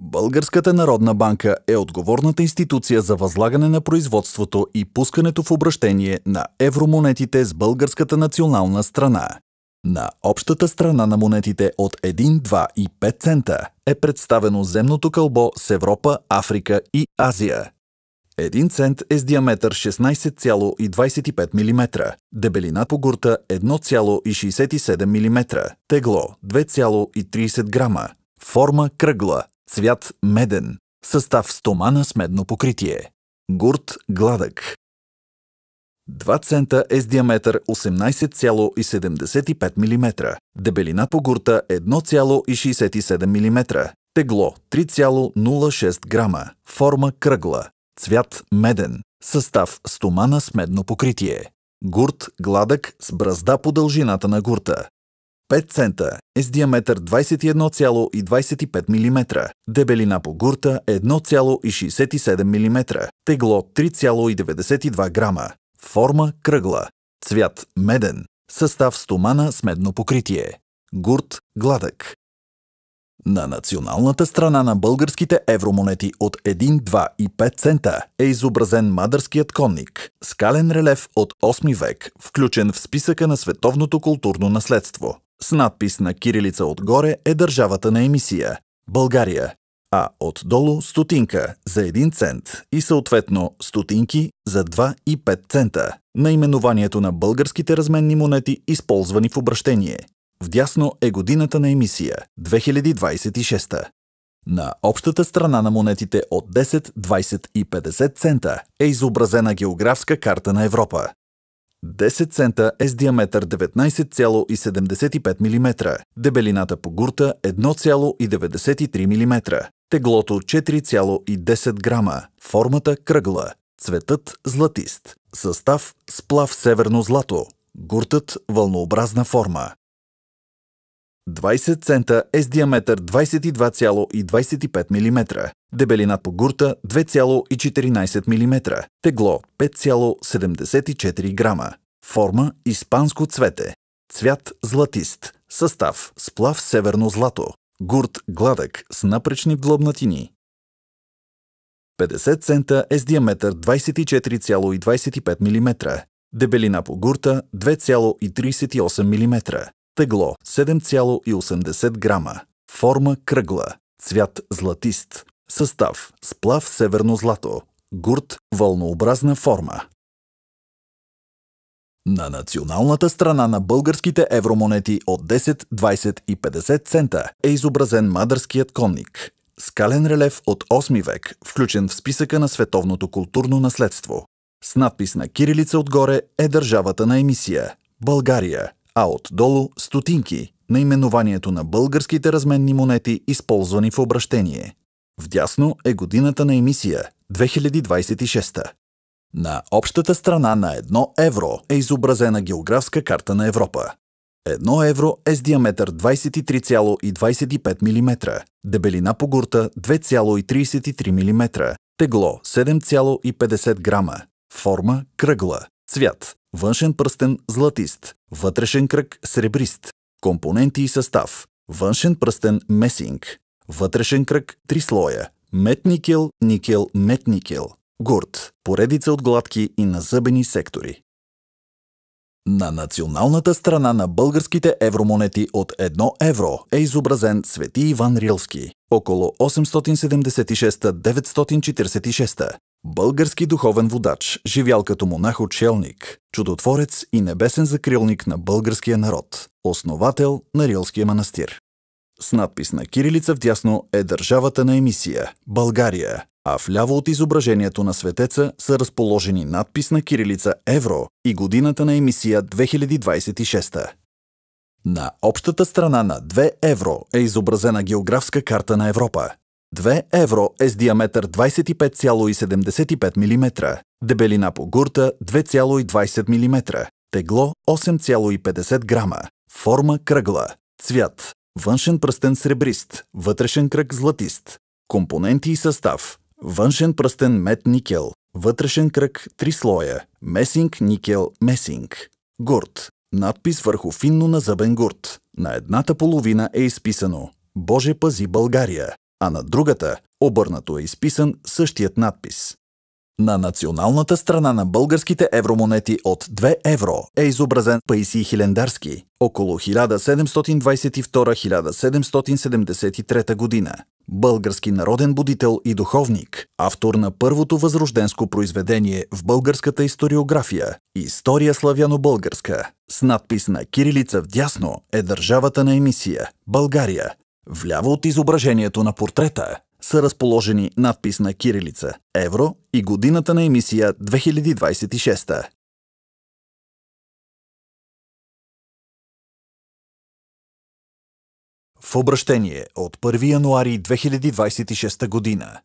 Българската народна банка е отговорната институция за възлагане на производството и пускането в обращение на евромонетите с българската национална страна. На общата страна на монетите от 1, 2 и 5 цента е представено земното кълбо с Европа, Африка и Азия. 1 цент е с диаметър 16,25 мм, дебелина по гурта 1,67 мм, тегло 2,30 грама, форма кръгла, цвят меден, състав стомана с медно покритие, гурт гладък. 2 цента е с диаметър 18,75 мм, дебелина по гурта 1,67 мм, тегло 3,06 грама, форма кръгла, цвят меден, състав стомана с медно покритие, гурт гладък с бразда по дължината на гурта. 5 цента е с диаметър 21,25 мм, дебелина по гурта 1,67 мм, тегло 3,92 грама, форма кръгла, цвят меден, състав стомана с медно покритие, гурт гладък. На националната страна на българските евромонети от 1, 2 и 5 цента е изобразен Мадърският конник, скален релеф от 8 век, включен в списъка на световното културно наследство. С надпис на кирилица отгоре е държавата на емисия – България, а отдолу стотинка за 1 цент и съответно стотинки за 2 и 5 цента. Наименованието на българските разменни монети, използвани в обращение. Вдясно е годината на емисия – 2026. На общата страна на монетите от 10, 20 и 50 цента е изобразена географска карта на Европа. 10 цента е с диаметър 19,75 мм, дебелината по гурта 1,93 мм, теглото 4,10 грама, формата кръгла, цветът златист, състав сплав северно злато, гуртът вълнообразна форма. 20 цента е с диаметър 22,25 мм, дебелина по гурта 2,14 мм, тегло 5,74 грама, форма испанско цвете, цвят златист, състав сплав северно злато, гурт гладък с напречни длъбнатини. 50 цента е с диаметър 24,25 мм, дебелина по гурта 2,38 мм, тегло 7,80 грама, форма кръгла, цвят златист, състав сплав северно злато, гурт вълнообразна форма. На националната страна на българските евромонети от 10, 20 и 50 цента е изобразен Мадърският конник, скален релеф от 8 век, включен в списъка на световното културно наследство. С надпис на кирилица отгоре е държавата на емисия – България, а отдолу стотинки, наименованието на българските разменни монети, използвани в обращение. Вдясно е годината на емисия – 2026. На общата страна на 1 евро е изобразена географска карта на Европа. 1 евро е с диаметър 23,25 мм, дебелина по гурта 2,33 мм, тегло 7,50 грама, форма кръгла, цвят външен пръстен златист, вътрешен кръг сребрист, компоненти и състав, външен пръстен месинг, вътрешен кръг 3 слоя, мед никел, никел, мед никел, гурт, поредица от гладки и назъбени сектори. На националната страна на българските евромонети от 1 евро е изобразен Свети Иван Рилски, около 876-946, български духовен водач, живял като монах-отшелник, чудотворец и небесен закрилник на българския народ, основател на Рилския манастир. С надпис на кирилица вдясно е държавата на емисия – България, а вляво от изображението на светеца са разположени надпис на кирилица евро и годината на емисия 2026. На общата страна на 2 евро е изобразена географска карта на Европа. 2 евро е с диаметър 25,75 мм, дебелина по гурта 2,20 мм, тегло 8,50 грама, форма кръгла, цвят външен пръстен сребрист, вътрешен кръг златист, компоненти и състав, външен пръстен мед никел, вътрешен кръг 3 слоя, месинг никел месинг, гурт, надпис върху финно назъбен гурт. На едната половина е изписано: Боже пази България, а на другата обърнато е изписан същият надпис. На националната страна на българските евромонети от 2 евро е изобразен Паисий Хилендарски около 1722-1773 година. Български народен будител и духовник, автор на първото възрожденско произведение в българската историография «История славяно-българска», с надпис на кирилица вдясно е държавата на емисия – България. Вляво от изображението на портрета са разположени надпис на кирилица «Евро» и годината на емисия 2026. В обращение от 1 януари 2026 година